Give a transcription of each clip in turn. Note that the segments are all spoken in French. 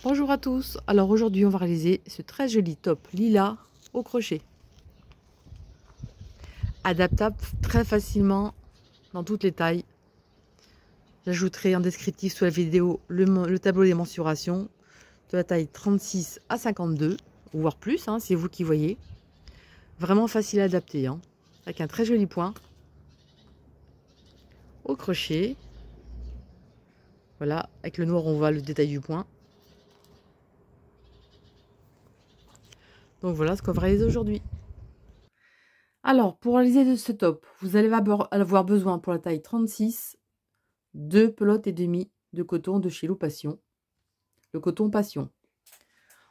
Bonjour à tous, alors aujourd'hui on va réaliser ce très joli top lilas au crochet. Adaptable très facilement dans toutes les tailles. J'ajouterai en descriptif sous la vidéo le tableau des mensurations de la taille 36 à 52, voire plus, c'est vous qui voyez. Vraiment facile à adapter, avec un très joli point au crochet. Voilà, avec le noir on voit le détail du point. Donc voilà ce qu'on va réaliser aujourd'hui. Alors, pour réaliser ce top, vous allez avoir besoin pour la taille 36, 2 pelotes et demie de coton de chez Loupassion, le coton Passion.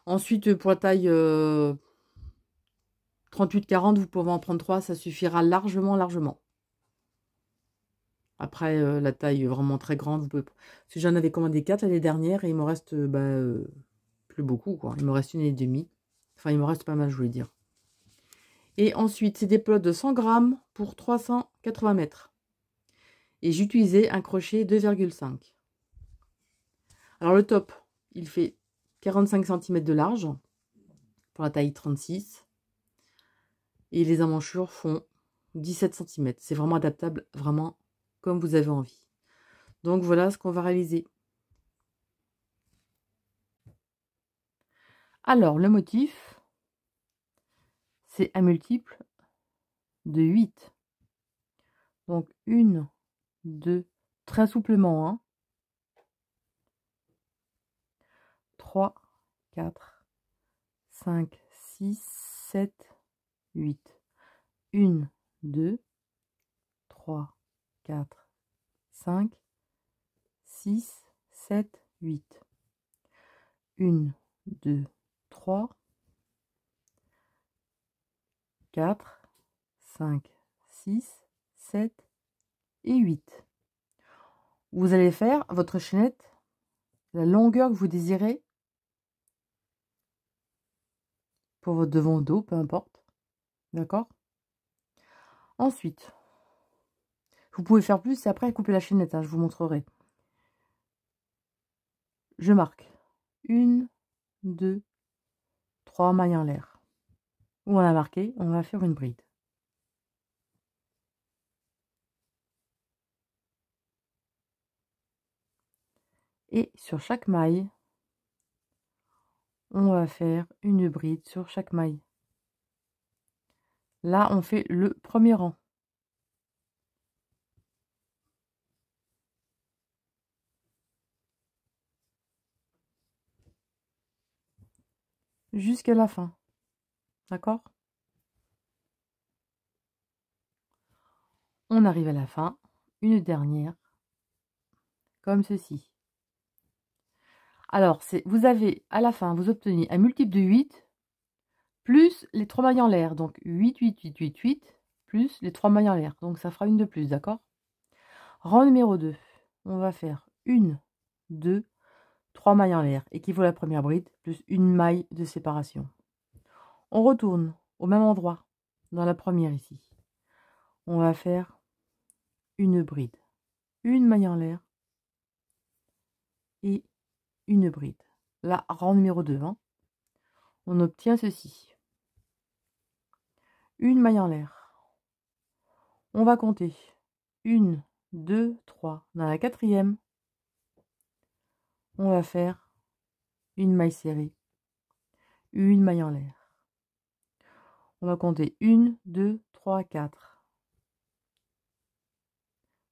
Ensuite, pour la taille 38-40, vous pouvez en prendre 3, ça suffira largement. Après, la taille vraiment très grande, vous pouvez... Si j'en avais commandé 4 l'année dernière et il me reste plus beaucoup, quoi. Il me reste une et demie. Enfin, il me reste pas mal, je voulais dire. Et ensuite, c'est des pelotes de 100 grammes pour 380 mètres. Et j'utilisais un crochet 2,5. Alors le top, il fait 45 cm de large pour la taille 36. Et les emmanchures font 17 cm. C'est vraiment adaptable, vraiment comme vous avez envie. Donc voilà ce qu'on va réaliser. Alors le motif, c'est un multiple de 8. Donc 1, 2, très souplement, 3, 4, 5, 6, 7, 8. 1, 2, 3, 4, 5, 6, 7, 8. 1, 2, 3, 4, 5, 6, 7 et 8. Vous allez faire votre chaînette, la longueur que vous désirez pour votre devant ou dos, peu importe. D'accord? Ensuite, vous pouvez faire plus et après couper la chaînette, je vous montrerai. Je marque 1, 2, 3 mailles en l'air. Où on a marqué, on va faire une bride. Et sur chaque maille, on va faire une bride sur chaque maille. Là, on fait le premier rang. Jusqu'à la fin. D'accord? On arrive à la fin, une dernière, comme ceci. Alors, vous avez, à la fin, vous obtenez un multiple de 8, plus les 3 mailles en l'air. Donc 8, 8, 8, 8, 8, plus les 3 mailles en l'air. Donc ça fera une de plus, d'accord? Rang numéro 2, on va faire 1, 2, 3 mailles en l'air, équivaut à la première bride, plus une maille de séparation. On retourne au même endroit, dans la première ici. On va faire une bride, une maille en l'air et une bride. Là, rang numéro 2, on obtient ceci. Une maille en l'air. On va compter 1, 2, 3. Dans la quatrième, on va faire une maille serrée, une maille en l'air. On va compter 1, 2, 3, 4.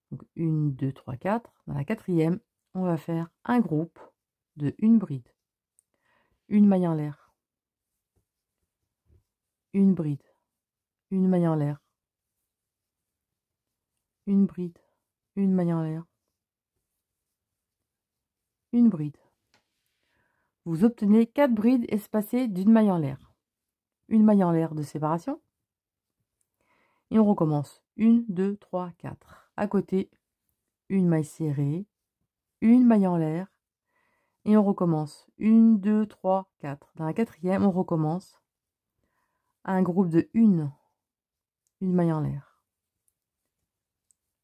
Donc 1, 2, 3, 4. Dans la quatrième, on va faire un groupe de une bride, une maille en l'air, une bride, une maille en l'air, une bride, une maille en l'air, une bride. Vous obtenez 4 brides espacées d'une maille en l'air. Une maille en l'air de séparation. Et on recommence. 1, 2, 3, 4. À côté, une maille serrée, une maille en l'air. Et on recommence. 1, 2, 3, 4. Dans la quatrième, on recommence. Un groupe de une maille en l'air.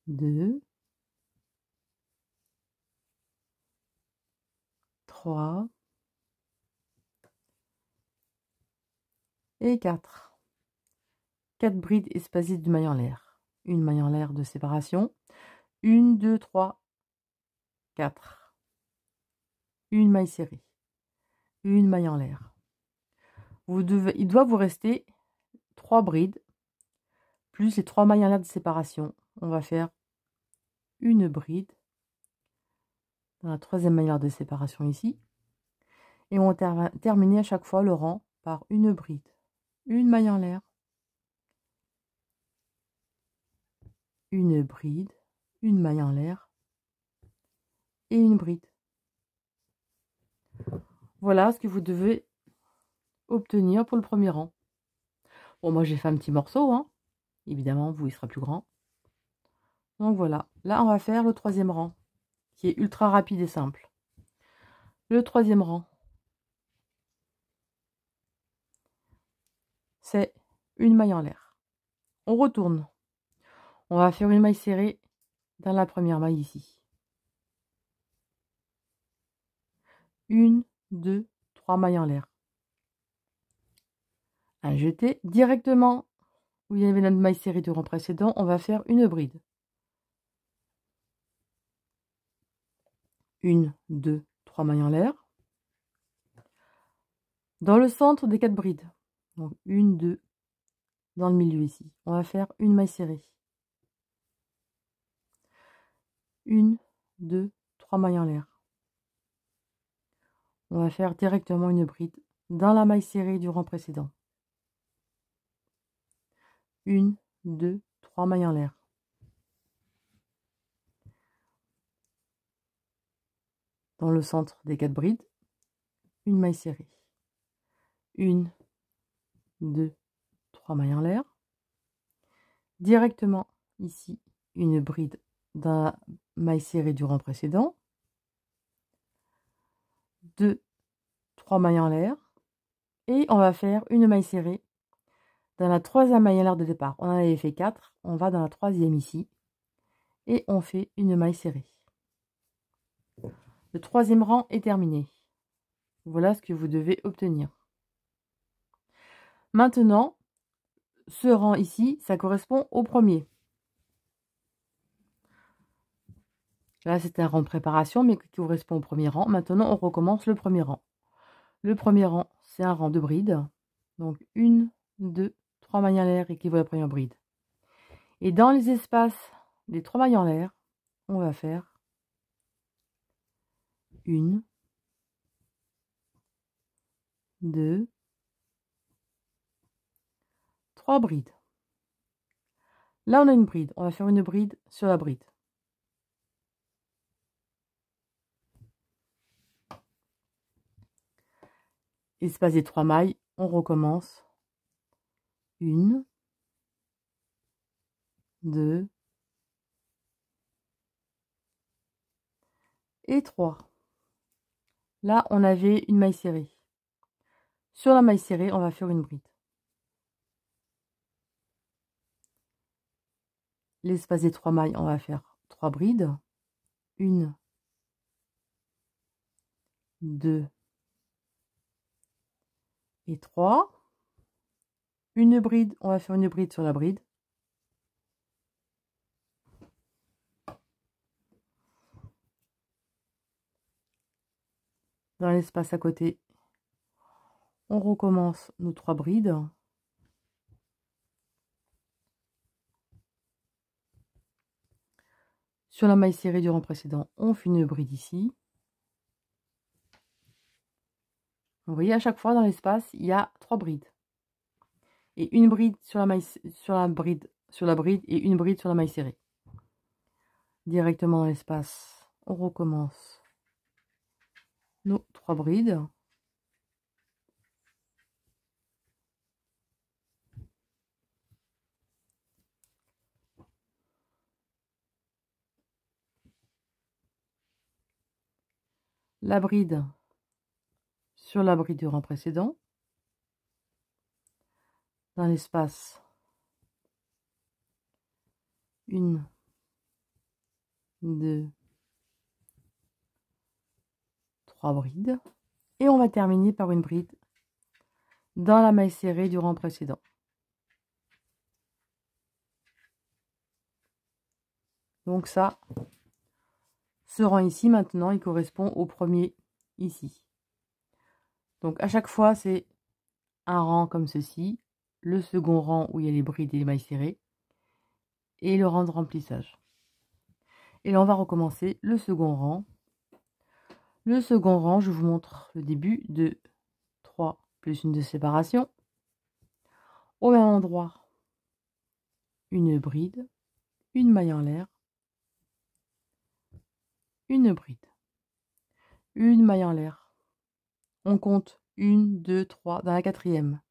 2, 3, et 4. 4 brides espacées d'une maille en l'air. Une maille en l'air de séparation. 1, 2, 3, 4. Une maille serrée. Une maille en l'air. Il doit vous rester 3 brides plus les 3 mailles en l'air de séparation. On va faire une bride dans la 3e maille en l'air de séparation ici. Et on va terminer à chaque fois le rang par une bride. Une maille en l'air. Une bride. Une maille en l'air. Et une bride. Voilà ce que vous devez obtenir pour le premier rang. Bon, moi j'ai fait un petit morceau, hein. Évidemment, vous, il sera plus grand. Donc voilà. Là, on va faire le 3e rang, qui est ultra rapide et simple. Le 3e rang, c'est une maille en l'air. On retourne. On va faire une maille serrée dans la première maille ici. 1, 2, 3 mailles en l'air. Un jeté directement où il y avait notre maille serrée du rang précédent, on va faire une bride. 1, 2, 3 mailles en l'air. Dans le centre des 4 brides. Donc 1, 2, dans le milieu ici. On va faire une maille serrée. 1, 2, 3 mailles en l'air. On va faire directement une bride dans la maille serrée du rang précédent. 1, 2, 3 mailles en l'air. Dans le centre des 4 brides, une maille serrée. 1, 2, 3 mailles en l'air. Directement ici, une bride dans la maille serrée du rang précédent. 2, 3 mailles en l'air. Et on va faire une maille serrée dans la 3e maille en l'air de départ. On en avait fait 4, on va dans la 3e ici. Et on fait une maille serrée. Le 3e rang est terminé. Voilà ce que vous devez obtenir. Maintenant, ce rang ici, ça correspond au premier. Là, c'est un rang de préparation, mais qui correspond au premier rang. Maintenant, on recommence le premier rang. Le premier rang, c'est un rang de bride. Donc, 1, 2, 3 mailles en l'air équivaut à la première bride. Et dans les espaces des 3 mailles en l'air, on va faire 1, 2, 3 brides. Là, on a une bride. On va faire une bride sur la bride. Espace des 3 mailles, on recommence. 1, 2 et 3. Là, on avait une maille serrée. Sur la maille serrée, on va faire une bride. L'espace des 3 mailles, on va faire 3 brides. 1, 2 et 3. Une bride, on va faire une bride sur la bride. Dans l'espace à côté, on recommence nos 3 brides. Sur la maille serrée du rang précédent, on fait une bride ici. Vous voyez, à chaque fois dans l'espace, il y a 3 brides. Et une bride sur la maille, sur la bride et une bride sur la maille serrée. Directement dans l'espace, on recommence nos 3 brides. La bride sur la bride du rang précédent. Dans l'espace, 1, 2, 3 brides. Et on va terminer par une bride dans la maille serrée du rang précédent. Donc ça, ce rang ici, maintenant, il correspond au premier ici. Donc à chaque fois, c'est un rang comme ceci, le second rang où il y a les brides et les mailles serrées, et le rang de remplissage. Et là, on va recommencer le second rang. Le second rang, je vous montre le début de 3 plus une de séparation. Au même endroit, une bride, une maille en l'air, une bride, une maille en l'air. On compte 1, 2, 3 dans la quatrième.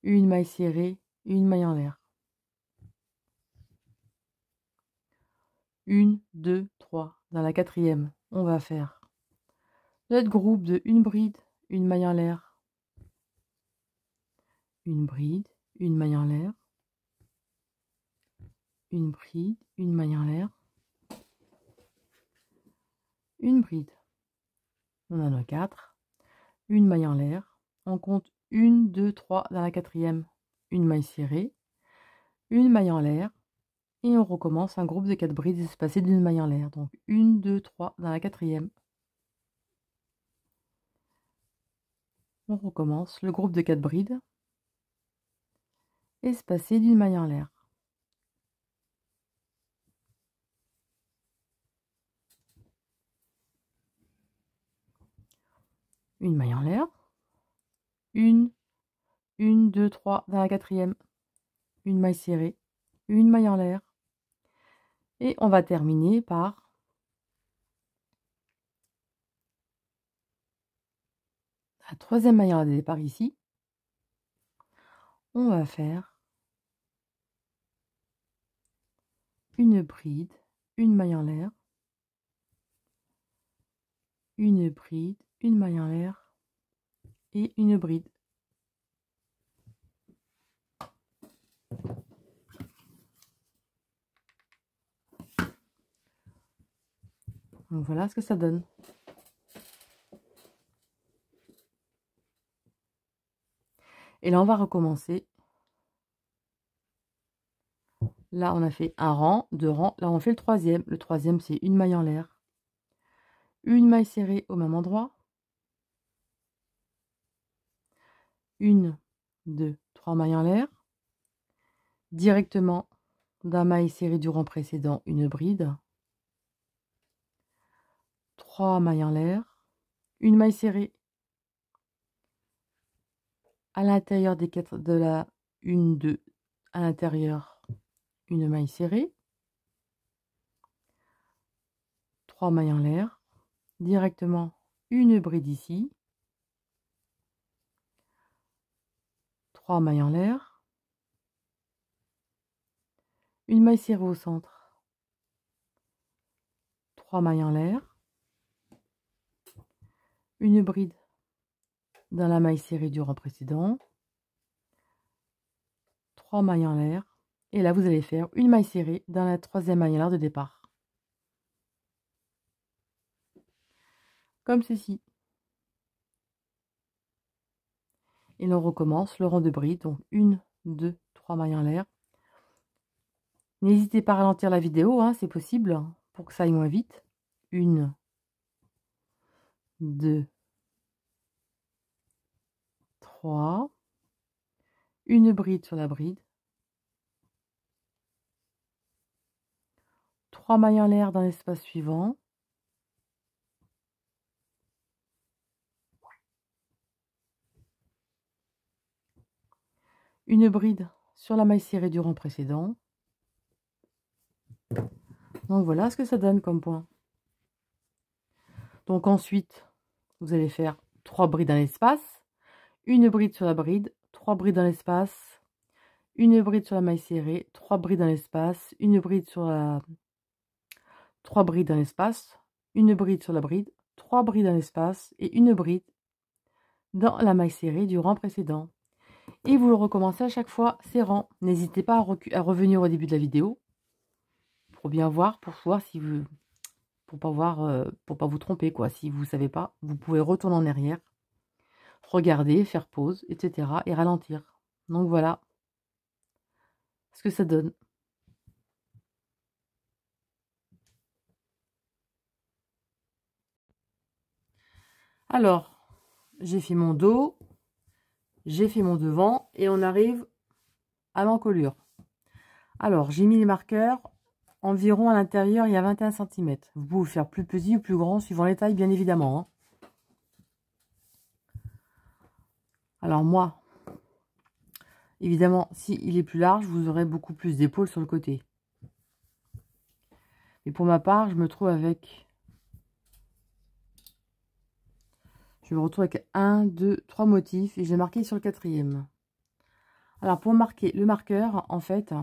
Une maille serrée, une maille en l'air. 1, 2, 3 dans la quatrième. On va faire notre groupe de une bride, une maille en l'air, une bride, une maille en l'air, une bride, une maille en l'air, une bride. On en a 4, une maille en l'air. On compte 1, 2, 3 dans la quatrième. Une maille serrée, une maille en l'air, et on recommence un groupe de 4 brides espacées d'une maille en l'air. Donc 1, 2, 3 dans la quatrième. On recommence le groupe de 4 brides espacées d'une maille en l'air. Une maille en l'air, une, 2, 3 dans la quatrième, une maille serrée, une maille en l'air, et on va terminer par la troisième maille en départ ici. On va faire une bride, une maille en l'air, une bride, une maille en l'air et une bride. Donc voilà ce que ça donne. Et là, on va recommencer. Là, on a fait un rang, 2 rangs. Là, on fait le troisième. Le troisième, c'est une maille en l'air, une maille serrée au même endroit, 1, 2, 3 mailles en l'air, directement d'un maille serrée du rang précédent, une bride, 3 mailles en l'air, une maille serrée à l'intérieur des 4 de la 1, 2, à l'intérieur, une maille serrée, 3 mailles en l'air, directement une bride ici, 3 mailles en l'air, une maille serrée au centre, 3 mailles en l'air, une bride dans la maille serrée du rang précédent, 3 mailles en l'air, et là vous allez faire une maille serrée dans la troisième maille en l'air de départ. Comme ceci. Et l'on recommence le rang de bride, donc 1, 2, 3 mailles en l'air. N'hésitez pas à ralentir la vidéo, hein, c'est possible, pour que ça aille moins vite. 1, 2, 3, une bride sur la bride, 3 mailles en l'air dans l'espace suivant, une bride sur la maille serrée du rang précédent. Donc voilà ce que ça donne comme point. Donc ensuite, vous allez faire 3 brides dans l'espace, une bride sur la bride, 3 brides dans l'espace, une bride sur la maille serrée, 3 brides dans l'espace, une bride sur la 3 brides dans l'espace, une bride sur la bride, 3 brides dans l'espace et une bride dans la maille serrée du rang précédent. Et vous le recommencez à chaque fois ces rangs. N'hésitez pas à revenir au début de la vidéo pour bien voir, pour voir si vous, pour pas vous tromper quoi. Si vous savez pas, vous pouvez retourner en arrière regarder, faire pause, etc. et ralentir. Donc voilà ce que ça donne. Alors, j'ai fait mon dos, j'ai fait mon devant et on arrive à l'encolure. Alors, j'ai mis les marqueurs environ à l'intérieur, il y a 21 cm. Vous pouvez faire plus petit ou plus grand suivant les tailles, bien évidemment. Hein. Alors moi, évidemment, s'il est plus large, vous aurez beaucoup plus d'épaules sur le côté. Et pour ma part, je me retrouve avec 1, 2, 3 motifs et j'ai marqué sur le 4e. Alors pour marquer le marqueur, en fait,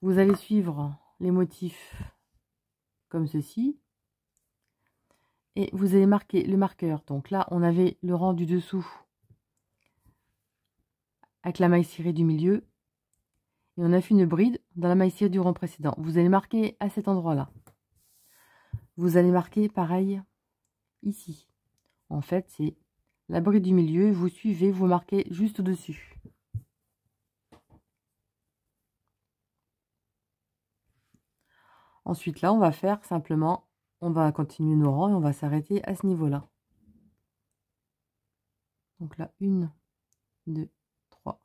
vous allez suivre les motifs comme ceci. Et vous allez marquer le marqueur. Donc là, on avait le rang du dessous avec la maille cirée du milieu. Et on a fait une bride dans la maille cirée du rang précédent. Vous allez marquer à cet endroit-là. Vous allez marquer pareil ici. En fait, c'est la bride du milieu. Vous suivez, vous marquez juste au-dessus. Ensuite, là, on va faire simplement, on va continuer nos rangs et on va s'arrêter à ce niveau-là. Donc là, 1, 2, 3,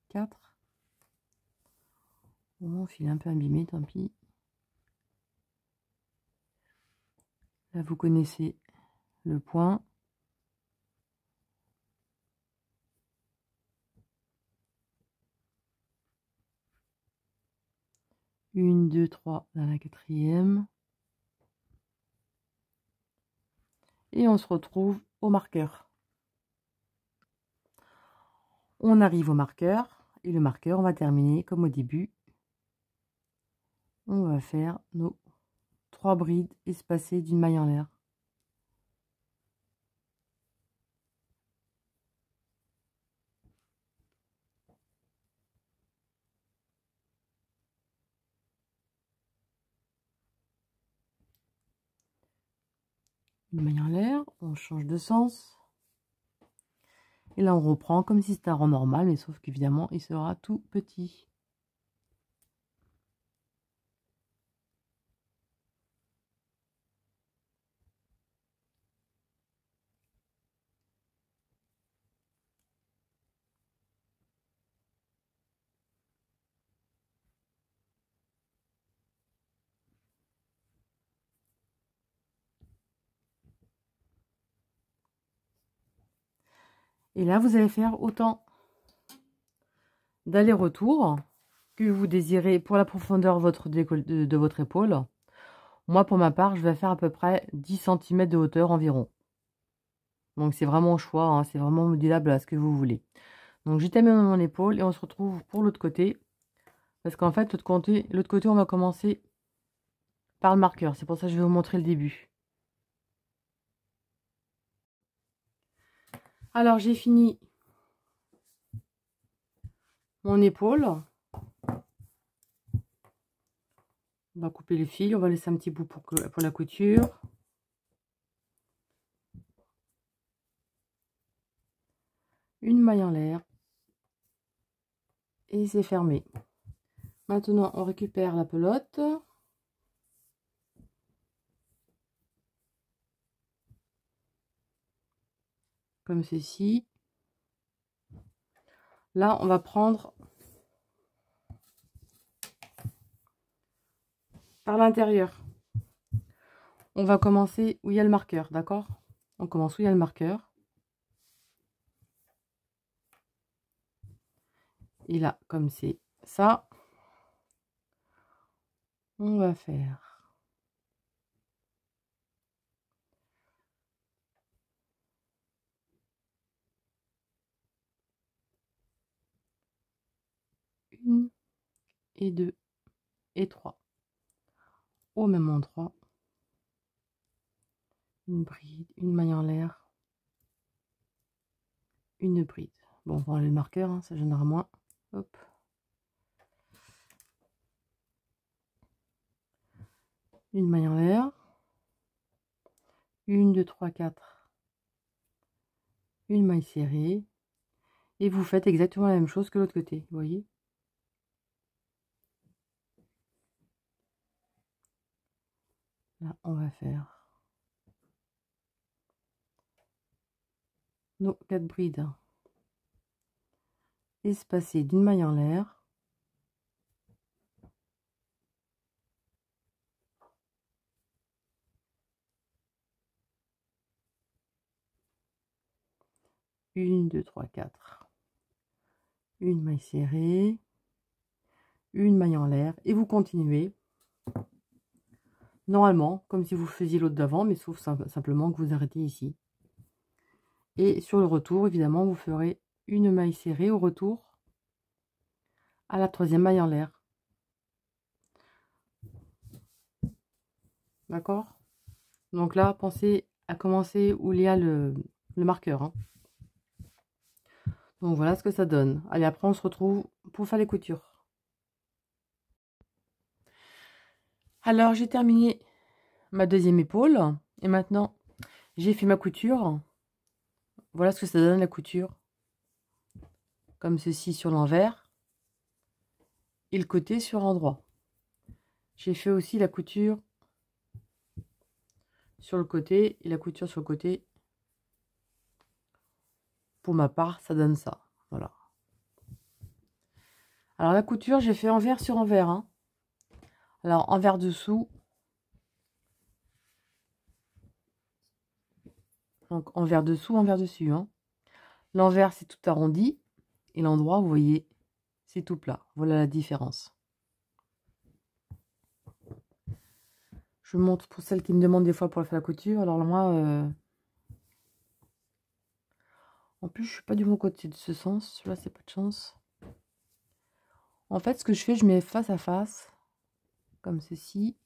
4. Mon fil est un peu abîmé, tant pis. Là, vous connaissez le point. Une, deux, trois dans la 4e. Et on se retrouve au marqueur. On arrive au marqueur. Et le marqueur, on va terminer comme au début. On va faire nos 3 brides espacées d'une maille en l'air. Une maille en l'air, on change de sens. Et là, on reprend comme si c'était un rang normal, mais sauf qu'évidemment, il sera tout petit. Et là, vous allez faire autant d'aller-retour que vous désirez pour la profondeur de votre épaule. Moi, pour ma part, je vais faire à peu près 10 cm de hauteur environ. Donc, c'est vraiment au choix, hein, c'est vraiment modulable à ce que vous voulez. Donc, j'ai terminé mon épaule et on se retrouve pour l'autre côté. Parce qu'en fait, l'autre côté, on va commencer par le marqueur. C'est pour ça que je vais vous montrer le début. Alors, j'ai fini mon épaule. On va couper le fil. On va laisser un petit bout pour la couture. Une maille en l'air. Et c'est fermé. Maintenant, on récupère la pelote. Comme ceci. Là, on va prendre par l'intérieur. On va commencer où il y a le marqueur, d'accord? On commence où il y a le marqueur. Et là, comme c'est ça, on va faire une et 2 et 3 au même endroit. Une bride, une maille en l'air, une bride. Bon, on va enlever le marqueur, hein, ça gênera moins. Hop. Une maille en l'air. 1, 2, 3, 4. une maille serrée, et vous faites exactement la même chose que l'autre côté, vous voyez. Là, on va faire nos 4 brides espacées d'une maille en l'air. Une, deux, trois, quatre. Une maille serrée, une maille en l'air, et vous continuez normalement comme si vous faisiez l'autre d'avant, mais sauf simplement que vous arrêtez ici. Et sur le retour, évidemment, vous ferez une maille serrée au retour à la 3e maille en l'air. D'accord? Donc là, pensez à commencer où il y a le marqueur, hein. Donc voilà ce que ça donne. Allez, après on se retrouve pour faire les coutures. Alors j'ai terminé ma 2e épaule et maintenant j'ai fait ma couture. Voilà ce que ça donne la couture. Comme ceci sur l'envers et le côté sur l'endroit. J'ai fait aussi la couture sur le côté et la couture sur le côté. Pour ma part, ça donne ça. Voilà. Alors la couture, j'ai fait envers sur envers, hein. Alors envers dessous. Donc envers dessous, envers dessus, hein. L'envers, c'est tout arrondi. Et l'endroit, vous voyez, c'est tout plat. Voilà la différence. Je montre pour celles qui me demandent des fois pour faire la couture. Alors moi, en plus, je suis pas du bon côté de ce sens. Là, c'est pas de chance. En fait, ce que je fais, je mets face à face, comme ceci.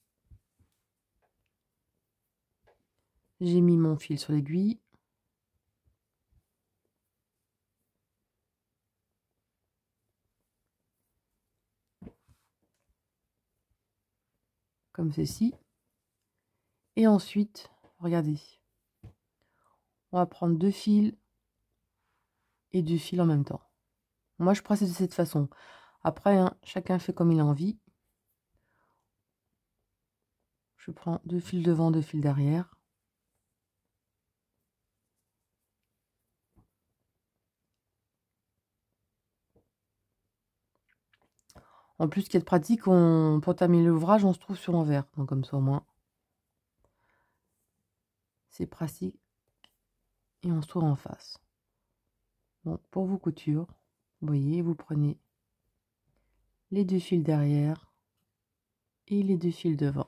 J'ai mis mon fil sur l'aiguille. Comme ceci. Et ensuite, regardez. On va prendre 2 fils et 2 fils en même temps. Moi, je procède de cette façon. Après, hein, chacun fait comme il a envie. Je prends 2 fils devant, 2 fils derrière. En plus, ce qui est pratique, pour terminer l'ouvrage, on se trouve sur l'envers. Donc comme ça, au moins, c'est pratique. Et on se trouve en face. Donc, pour vos coutures, vous voyez, vous prenez les 2 fils derrière et les 2 fils devant.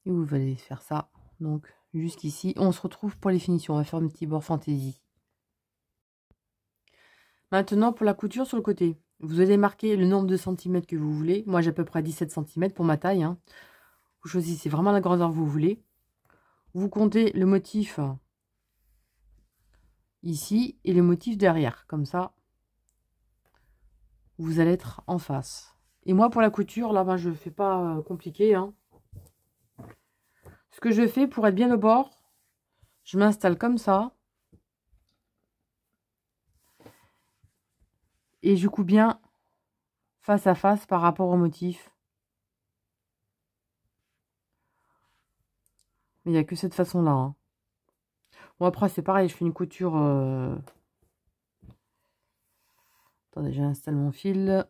Et vous allez faire ça. Donc, jusqu'ici, on se retrouve pour les finitions. On va faire un petit bord fantaisie. Maintenant, pour la couture sur le côté, vous allez marquer le nombre de centimètres que vous voulez. Moi, j'ai à peu près 17 cm pour ma taille, hein. Vous choisissez vraiment la grandeur que vous voulez. Vous comptez le motif ici et le motif derrière. Comme ça, vous allez être en face. Et moi, pour la couture, là, ben, je ne fais pas compliqué, hein. Ce que je fais pour être bien au bord, je m'installe comme ça. Et je couds bien face à face par rapport au motif. Mais il n'y a que cette façon-là, hein. Bon, après, c'est pareil, je fais une couture... Attendez, j'installe mon fil.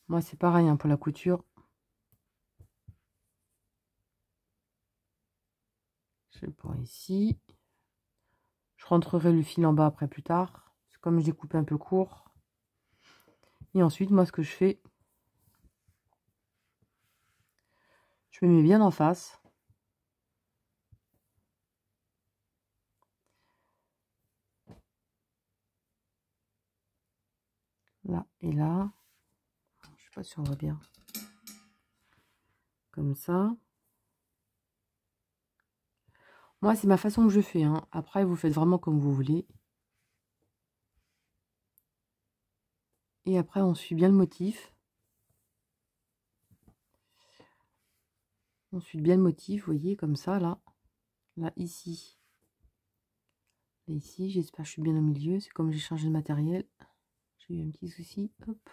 Moi, c'est pareil, hein, pour la couture. Je le prends ici. Je rentrerai le fil en bas après plus tard. Comme je l'ai coupé un peu court. Et ensuite, moi, ce que je fais, je me mets bien en face. Là et là. Je sais pas si on voit bien. Comme ça. Moi, c'est ma façon que je fais, hein. Après, vous faites vraiment comme vous voulez. Et après, on suit bien le motif. On suit bien le motif, vous voyez, comme ça, là. Là, ici. Là, ici, j'espère que je suis bien au milieu. C'est comme j'ai changé de matériel. J'ai eu un petit souci. Hop.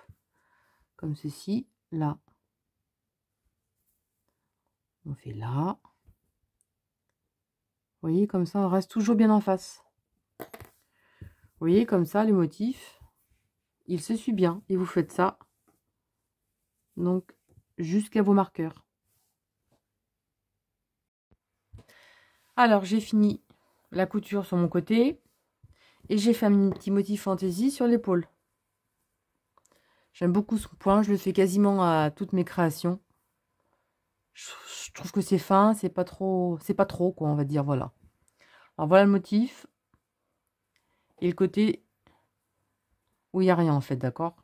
Comme ceci. Là. On fait là. Vous voyez, comme ça, on reste toujours bien en face. Vous voyez, comme ça, le motif, il se suit bien. Et vous faites ça. Donc, jusqu'à vos marqueurs. Alors, j'ai fini la couture sur mon côté. Et j'ai fait un petit motif fantaisie sur l'épaule. J'aime beaucoup ce point. Je le fais quasiment à toutes mes créations. Je trouve que c'est fin. C'est pas trop, quoi, on va dire. Voilà. Alors, voilà le motif. Et le côté où il n'y a rien, en fait, d'accord?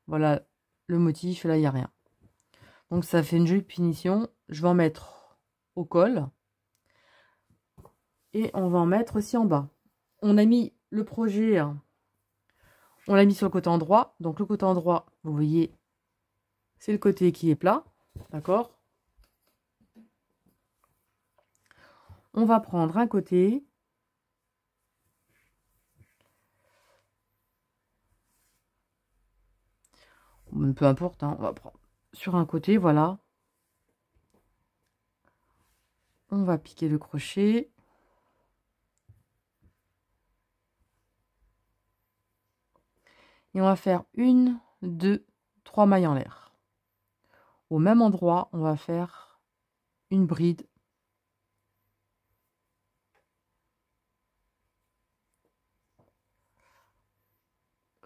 Voilà le motif. Et là, il n'y a rien. Donc, ça fait une jolie finition. Je vais en mettre au col. Et on va en mettre aussi en bas. On a mis le projet, on l'a mis sur le côté endroit. Donc le côté endroit, vous voyez, c'est le côté qui est plat. D'accord? On va prendre un côté. Peu importe, hein, on va prendre sur un côté, voilà. On va piquer le crochet. Et on va faire 1, 2, 3 mailles en l'air. Au même endroit, on va faire une bride.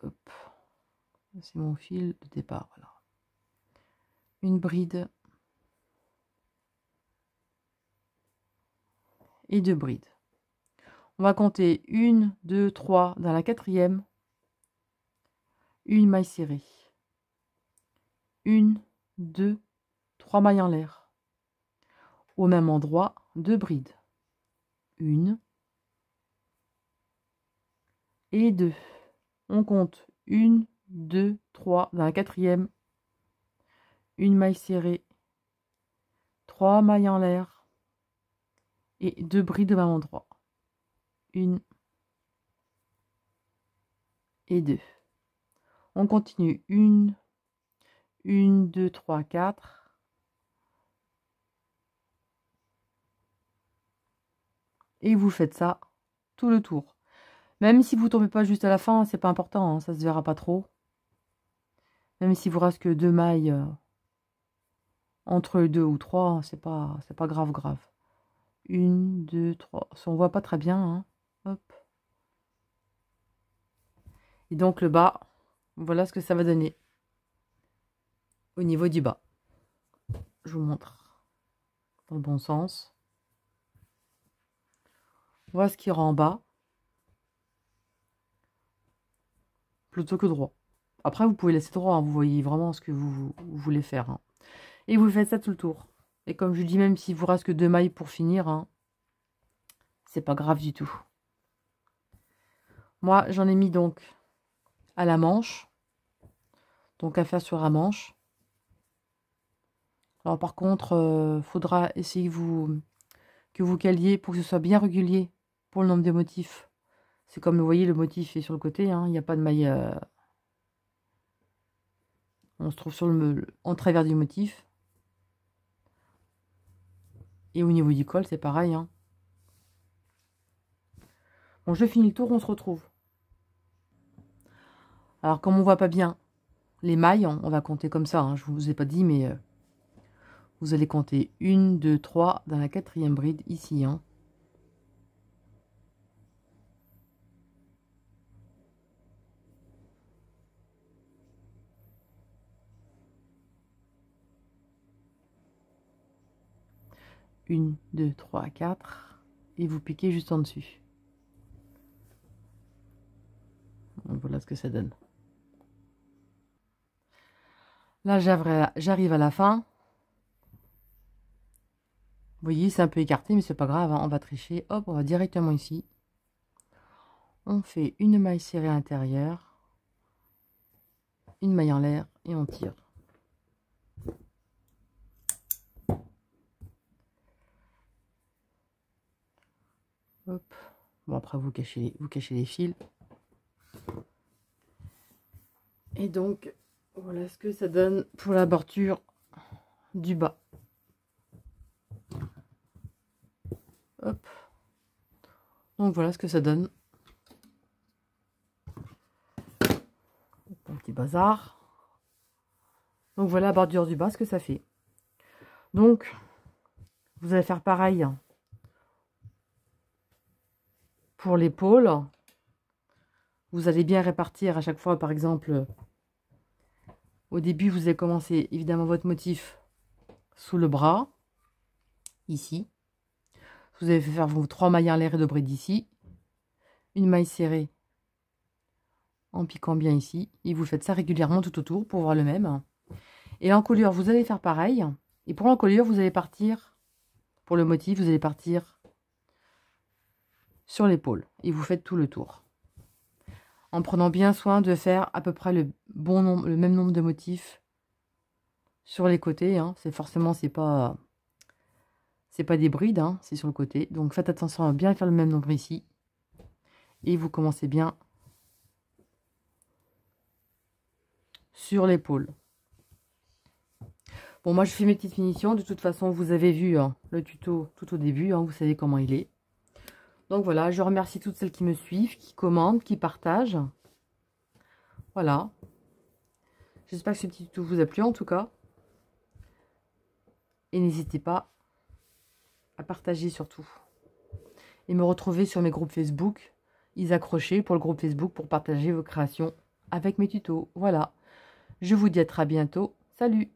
Hop. C'est mon fil de départ, voilà. Une bride. Et 2 brides. On va compter 1, 2, 3 dans la quatrième. Une maille serrée. 1, 2, 3 mailles en l'air. Au même endroit, 2 brides. 1 et 2. On compte 1, 2, 3 dans la quatrième. Une maille serrée. 3 mailles en l'air. Et 2 brides au même endroit. 1 et 2. On continue 1, 2, 3, 4. Et vous faites ça tout le tour. Même si vous ne tombez pas juste à la fin, c'est pas important, hein, ça se verra pas trop. Même s'il vous reste que 2 mailles entre 2 ou 3, c'est pas grave. 1, 2, 3. On voit pas très bien, hein. Hop. Et donc le bas, voilà ce que ça va donner au niveau du bas. Je vous montre dans le bon sens. Voilà ce qui ira en bas. Plutôt que droit. Après, vous pouvez laisser droit, hein, vous voyez vraiment ce que vous voulez faire. Hein. Et vous faites ça tout le tour. Et comme je dis, même s'il vous reste que 2 mailles pour finir, hein, c'est pas grave du tout. Moi, j'en ai mis donc à la manche. Donc à faire sur la manche. Alors par contre, faudra essayer que vous caliez pour que ce soit bien régulier pour le nombre de motifs. C'est comme vous voyez, le motif est sur le côté, hein, il n'y a pas de maille. On se trouve sur en travers du motif. Et au niveau du col, c'est pareil. Hein. Bon, je finis le tour, on se retrouve. Alors, comme on voit pas bien les mailles, on va compter comme ça. Hein, je vous ai pas dit, mais vous allez compter 1, 2, 3 dans la quatrième bride, ici. Hein. Une, 2, 3, 4. Et vous piquez juste en dessus. Donc, voilà ce que ça donne. Là, j'arrive à la fin. Vous voyez, c'est un peu écarté, mais c'est pas grave. Hein, on va tricher. Hop, on va directement ici. On fait une maille serrée intérieure. Une maille en l'air et on tire. Hop. Bon, après, vous cachez les fils. Et donc, voilà ce que ça donne pour la bordure du bas. Hop. Donc, voilà ce que ça donne. Un petit bazar. Donc, voilà la bordure du bas, ce que ça fait. Donc, vous allez faire pareil pour l'épaule. Vous allez bien répartir à chaque fois, par exemple, au début, vous allez commencer évidemment votre motif sous le bras, ici. Vous allez faire vos 3 mailles en l'air et de bride ici. Une maille serrée en piquant bien ici. Et vous faites ça régulièrement tout autour pour voir le même. Et l'encolure, vous allez faire pareil. Et pour l'encolure, vous allez partir, pour le motif, vous allez partir sur l'épaule. Et vous faites tout le tour. En prenant bien soin de faire à peu près le même nombre de motifs sur les côtés. Hein. C'est forcément, c'est pas des brides, hein, c'est sur le côté. Donc faites attention à bien faire le même nombre ici. Et vous commencez bien sur l'épaule. Bon, moi je fais mes petites finitions. De toute façon, vous avez vu hein, le tuto tout au début. Hein, vous savez comment il est. Donc voilà, je remercie toutes celles qui me suivent, qui commentent, qui partagent. Voilà. J'espère que ce petit tuto vous a plu en tout cas. Et n'hésitez pas à partager surtout. Et me retrouver sur mes groupes Facebook. Isa Crochet pour le groupe Facebook pour partager vos créations avec mes tutos. Voilà. Je vous dis à très bientôt. Salut!